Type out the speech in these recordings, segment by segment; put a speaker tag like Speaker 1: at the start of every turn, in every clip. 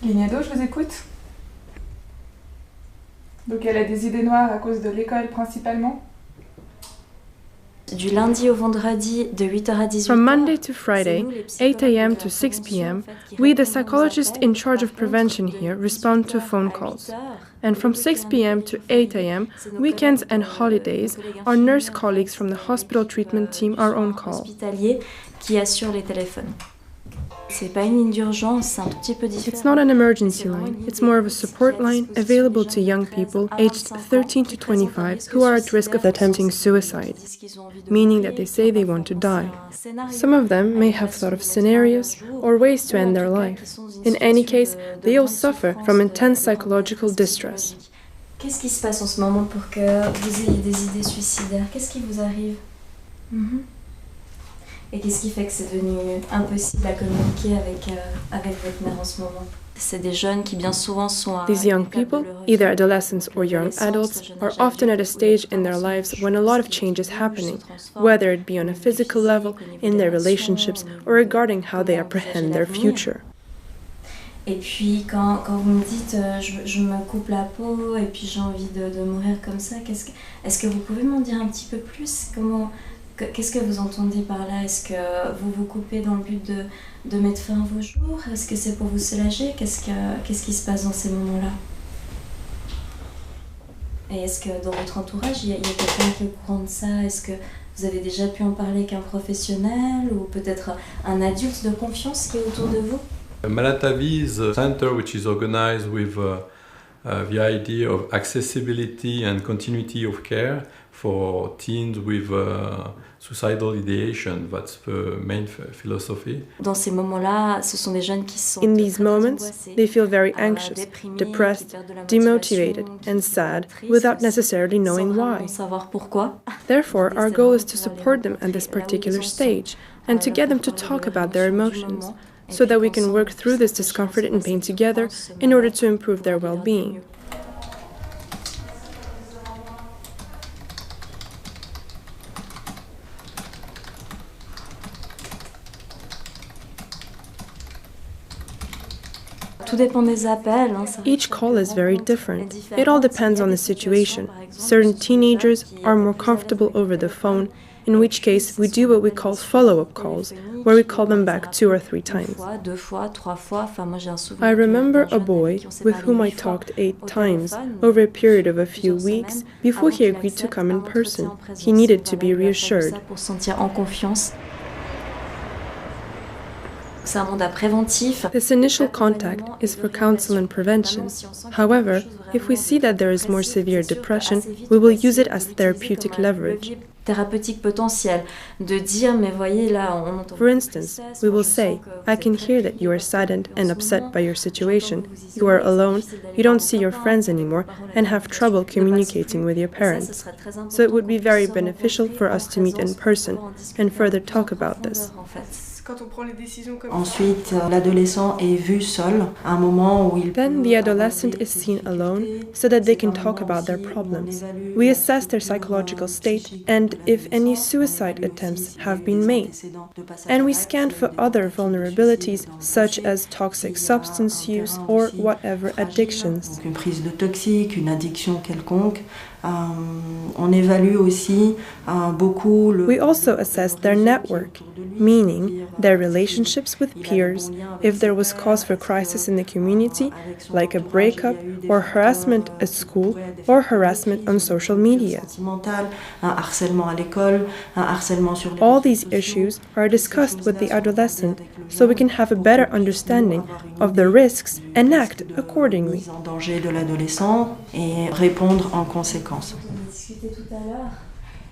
Speaker 1: Lignado, je vous écoute. Donc elle a des idées noires à cause de l'école principalement.
Speaker 2: Du lundi au vendredi de 8h à 18h.
Speaker 3: From Monday to Friday, 8 a.m. to 6 p.m., we, the psychologists in charge of prevention here, respond to phone calls. And from 6 p.m. to 8 a.m., weekends and holidays, our nurse colleagues from the hospital treatment team are on call.
Speaker 2: Hospitalier qui assure les téléphones. C'est pas une ligne d'urgence, c'est un tout petit peu différent.
Speaker 3: It's not an emergency line, it's more of a support line available to young people aged 13 to 25 who are at risk of attempting suicide, meaning that they say they want to die. Some of them may have thought of scenarios or ways to end their life. In any case, they all suffer from intense psychological distress.
Speaker 2: Qu'est-ce qui se passe en ce moment pour que vous ayez des idées suicidaires? Qu'est-ce qui vous arrive? Et qu'est-ce qui fait que c'est devenu impossible à communiquer avec votre mère en ce moment? C'est des jeunes qui bien souvent sont à
Speaker 3: These young people, either adolescents or young adults, are often at a stage in their lives when a lot of change is happening, whether it be on a physical level, in their relationships, or regarding how they apprehend their future.
Speaker 2: Et puis quand vous me dites je me coupe la peau et puis j'ai envie de mourir comme ça, est-ce que vous pouvez m'en dire un petit peu plus? Qu'est-ce que vous entendez par là? Est-ce que vous vous coupez dans le but de mettre fin à vos jours? Est-ce que c'est pour vous soulager? Qu'est-ce qui se passe dans ces moments-là? Et est-ce que dans votre entourage, il y a quelqu'un qui est au courant de ça? Est-ce que vous avez déjà pu en parler avec un professionnel ou peut-être un adulte de confiance qui est autour de vous?
Speaker 4: Malatavi is a center which is organized with the idea of accessibility and continuity of care for teens with suicidal ideation. That's the main philosophy.
Speaker 2: Dans ces moments-là, ce sont des jeunes qui sont
Speaker 3: In these moments, they feel very anxious, depressed, demotivated, and sad without necessarily knowing why.
Speaker 2: Savoir pourquoi.
Speaker 3: Therefore, our goal is to support them at this particular stage and to get them to talk about their emotions, so that we can work through this discomfort and pain together in order to improve their well-being.
Speaker 2: Tout dépend des appels.
Speaker 3: Each call is very different. It all depends on the situation. Certain teenagers are more comfortable over the phone, in which case we do what we call follow-up calls, where we call them back 2 or 3 times. I remember a boy with whom I talked 8 times over a period of a few weeks before he agreed to come in person. He needed to be reassured. This initial contact is for counsel and prevention. However, if we see that there is more severe depression, we will use it as therapeutic leverage.
Speaker 2: Thérapeutique potentiel, de dire, mais voyez là, on entend.
Speaker 3: For instance, we will say, I can hear that you are saddened and upset by your situation. You are alone, you don't see your friends anymore, and have trouble communicating with your parents. So it would be very beneficial for us to meet in person and further talk about this.
Speaker 5: Ensuite, l'adolescent est vu seul à un moment où il
Speaker 3: Then the adolescent is seen alone so that they can talk about their problems. We assess their psychological state and if any suicide attempts have been made. And we scan for other vulnerabilities such as toxic substance use or whatever addictions.
Speaker 5: Une prise de toxique, une addiction quelconque. On évalue aussi beaucoup le...
Speaker 3: We also assess their network, meaning their relationships with peers, if there was cause for crisis in the community, like a breakup or harassment at school or harassment on social media.
Speaker 5: Un harcèlement à l'école, un harcèlement sur les...
Speaker 3: All these issues are discussed with the adolescent so we can have a better understanding of the risks and act accordingly.
Speaker 5: En danger de l'adolescent et répondre en conséquence.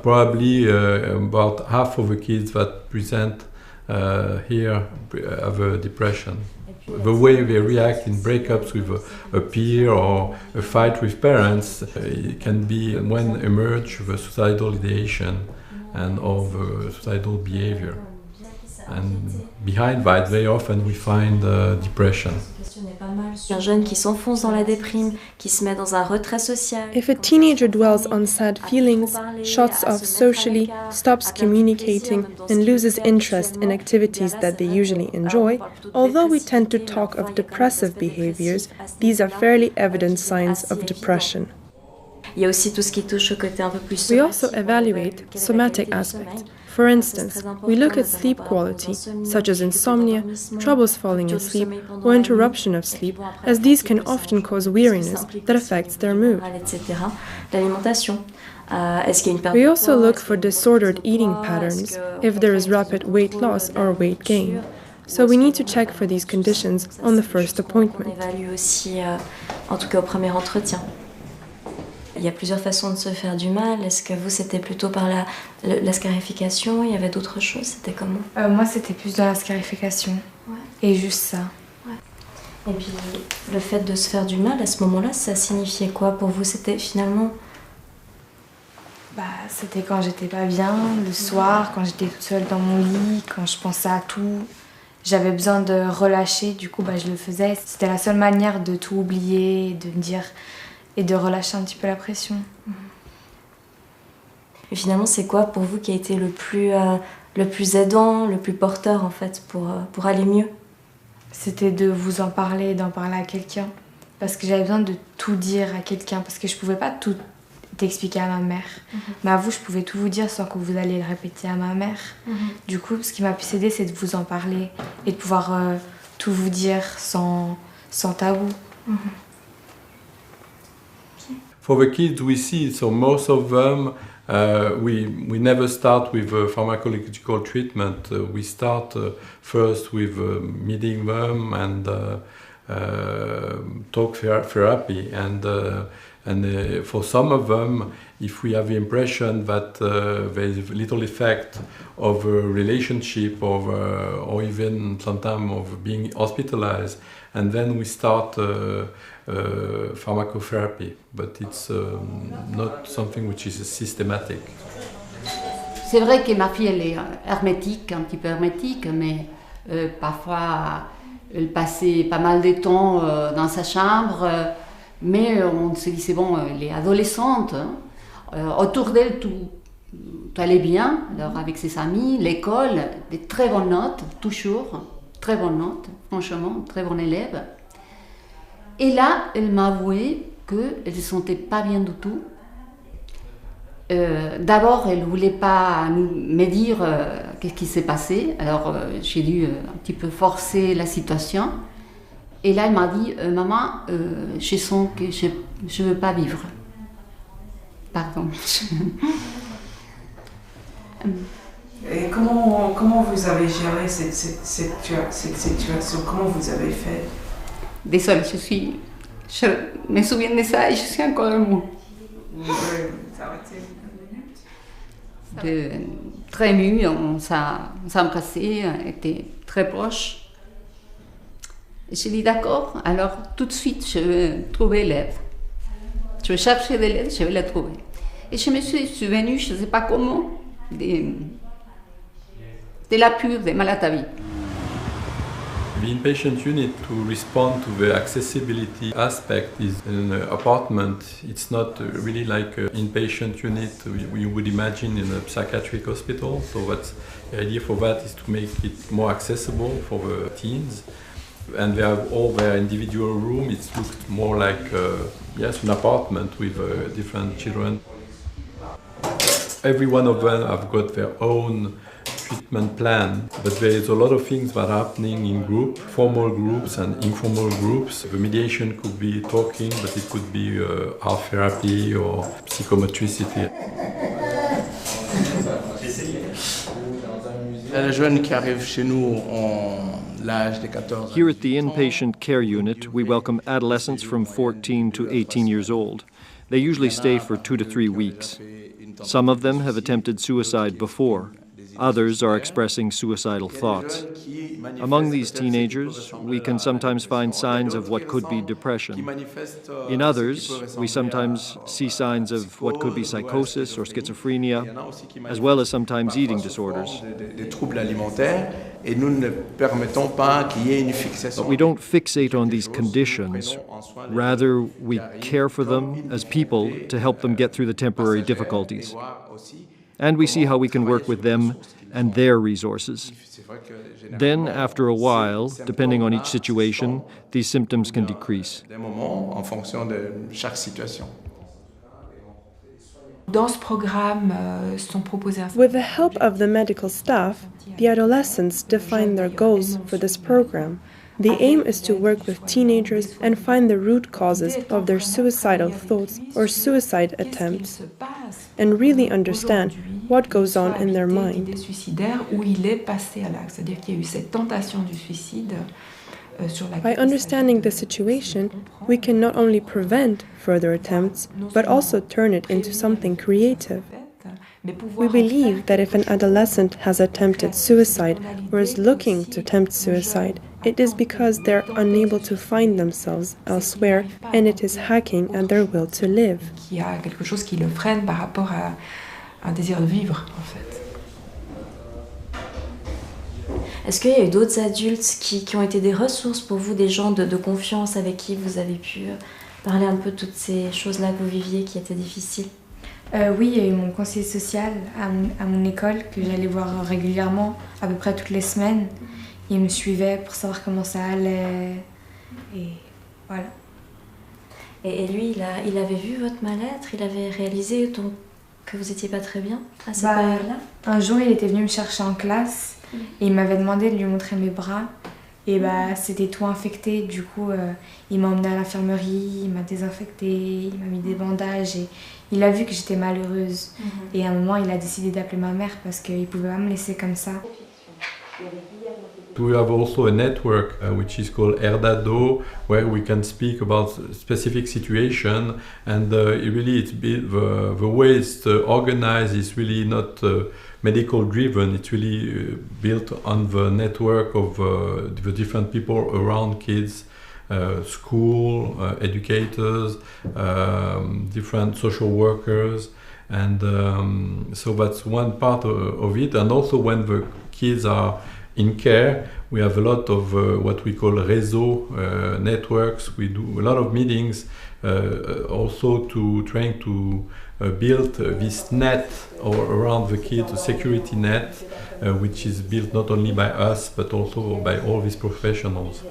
Speaker 4: Probably about half of the kids that present here have a depression. The way they react in breakups with a peer or a fight with parents it can be when emerge the suicidal ideation and of suicidal behavior. And behind that, very often we find depression.
Speaker 2: Un jeune qui s'enfonce dans la déprime, qui se met dans un retrait social.
Speaker 3: If a teenager dwells on sad feelings, shuts off socially, stops communicating, and loses interest in activities that they usually enjoy, although we tend to talk of depressive behaviors, these are fairly evident signs of depression.
Speaker 2: Il y a aussi tout ce qui touche au côté un peu plus
Speaker 3: We also evaluate somatic aspects. For instance, we look at sleep quality, such as insomnia, troubles falling asleep, or interruption of sleep, as these can often cause weariness that affects their mood. We also look for disordered eating patterns, if there is rapid weight loss or weight gain. So we need to check for these conditions on the first appointment.
Speaker 2: En tout cas au premier entretien. Il y a plusieurs façons de se faire du mal. Est-ce que vous, c'était plutôt par la scarification? Il y avait d'autres choses? C'était comment?
Speaker 6: Moi, c'était plus dans la scarification. Ouais. Et juste ça.
Speaker 2: Ouais. Et puis, le fait de se faire du mal, à ce moment-là, ça signifiait quoi pour vous? C'était finalement...
Speaker 6: C'était quand j'étais pas bien, le soir, quand j'étais toute seule dans mon lit, quand je pensais à tout. J'avais besoin de relâcher, du coup, je le faisais. C'était la seule manière de tout oublier, de me dire... et de relâcher un petit peu la pression.
Speaker 2: Et finalement, c'est quoi pour vous qui a été le plus aidant, le plus porteur en fait pour aller mieux? C'était
Speaker 6: de vous en parler, d'en parler à quelqu'un. Parce que j'avais besoin de tout dire à quelqu'un, parce que je pouvais pas tout expliquer à ma mère. Mais à vous, je pouvais tout vous dire sans que vous alliez le répéter à ma mère. Du coup, ce qui m'a pu aider, c'est de vous en parler et de pouvoir tout vous dire sans tabou.
Speaker 4: For the kids we see, so most of them, we never start with pharmacological treatment. We start first with meeting them and talk therapy. And for some of them, if we have the impression that there is little effect of a relationship or even sometimes of being hospitalized, and then we start pharmacotherapy, but it's not something which is systematic.
Speaker 7: C'est vrai que ma fille, elle est hermétique, un petit peu hermétique, mais parfois elle passait pas mal de temps dans sa chambre, mais on se dit c'est bon, elle est adolescente, hein. Autour d'elle tout allait bien, alors avec ses amis, l'école, des très bonnes notes, toujours, très bonnes notes, franchement, très bon élève. Et là, elle m'a avoué qu'elle ne se sentait pas bien du tout. D'abord, elle ne voulait pas me dire qu'est-ce qui s'est passé. Alors, j'ai dû un petit peu forcer la situation. Et là, elle m'a dit, maman, je sens que je ne veux pas vivre. Pardon.
Speaker 8: Et comment vous avez géré cette situation? Comment vous avez fait?
Speaker 7: Désolée, je me souviens de ça et je suis encore émue. Très émue, on s'est embrassés, on était très proches. J'ai dit d'accord, alors tout de suite je vais trouver l'aide. Je vais chercher de l'aide, je vais la trouver. Et je me suis souvenue, je ne sais pas comment, de la pure de Malatavi.
Speaker 4: The inpatient unit, to respond to the accessibility aspect, is in an apartment. It's not really like an inpatient unit you would imagine in a psychiatric hospital. So that's, the idea for that is to make it more accessible for the teens. And they have all their individual room. It's looked more like an apartment with different children. Every one of them have got their own treatment plan, but there is a lot of things that are happening in group, formal groups and informal groups. The mediation could be talking, but it could be art therapy or psychomotricity.
Speaker 9: Les jeunes qui arrivent chez nous ont l'âge de 14 ans.
Speaker 10: Here at the inpatient care unit, we welcome adolescents from 14 to 18 years old. They usually stay for 2 to 3 weeks. Some of them have attempted suicide before. Others are expressing suicidal thoughts. Among these teenagers, we can sometimes find signs of what could be depression. In others, we sometimes see signs of what could be psychosis or schizophrenia, as well as sometimes eating disorders. But we don't fixate on these conditions. Rather, we care for them as people to help them get through the temporary difficulties. And we see how we can work with them and their resources. Then, after a while, depending on each situation, these symptoms can decrease.
Speaker 3: With the help of the medical staff, the adolescents define their goals for this program. The aim is to work with teenagers and find the root causes of their suicidal thoughts or suicide attempts, and really understand what goes on in their mind. By understanding the situation, we can not only prevent further attempts, but also turn it into something creative. We believe that if an adolescent has attempted suicide or is looking to attempt suicide, it is because they're unable to find themselves elsewhere, and it is hacking at their will to live.
Speaker 2: Est-ce qu'il y a eu d'autres adultes qui ont été des ressources pour vous, des gens de confiance avec qui vous avez pu parler un peu de toutes ces choses-là que vous viviez qui étaient difficiles?
Speaker 6: Oui, il y a eu mon conseiller social à mon école que j'allais voir régulièrement, à peu près toutes les semaines. Il me suivait pour savoir comment ça allait. Et voilà.
Speaker 2: Et lui, il avait vu votre mal-être, il avait réalisé que vous n'étiez pas très bien à cette période-là?
Speaker 6: Un jour, il était venu me chercher en classe et il m'avait demandé de lui montrer mes bras. Et c'était tout infecté, du coup, il m'a emmenée à l'infirmerie, il m'a désinfecté, il m'a mis des bandages et il a vu que j'étais malheureuse. Et à un moment, il a décidé d'appeler ma mère parce qu'il ne pouvait pas me laisser comme ça.
Speaker 4: We have also a network which is called Erdado, where we can speak about specific situation, and the way it's organized is really not medical driven. It's really built on the network of the different people around kids, school, educators, different social workers, and so that's one part of it. And also when the kids are in care, we have a lot of what we call réseau networks. We do a lot of meetings also to trying to build this net around the kids, a security net, which is built not only by us but also by all these professionals.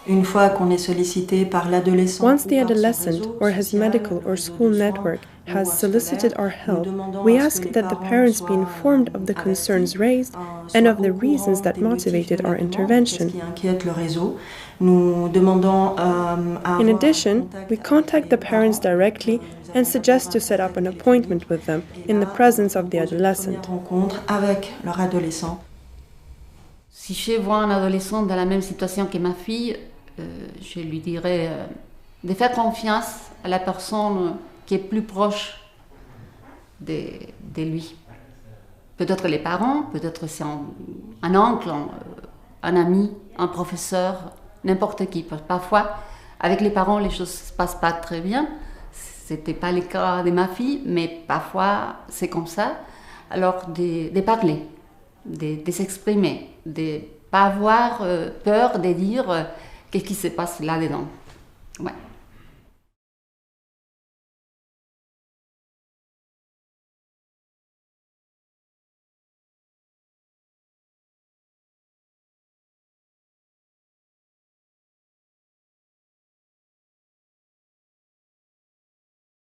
Speaker 5: Une fois qu'on est sollicité par l'adolescent,
Speaker 3: once the adolescent or his medical or school network has solicited our help, we ask that the parents be informed of the concerns raised and of the reasons that motivated our intervention. In addition, we contact the parents directly and suggest to set up an appointment with them in the presence of the adolescent.
Speaker 7: Si je vois un adolescent dans la même situation que ma fille, je lui dirais de faire confiance à la personne qui est plus proche de lui. Peut-être les parents, peut-être c'est un oncle, un ami, un professeur, n'importe qui. Parfois, avec les parents, les choses ne se passent pas très bien. Ce n'était pas le cas de ma fille, mais parfois c'est comme ça. Alors de parler, de s'exprimer, de ne pas avoir peur de dire qu'est-ce qui se passe là-dedans. Ouais.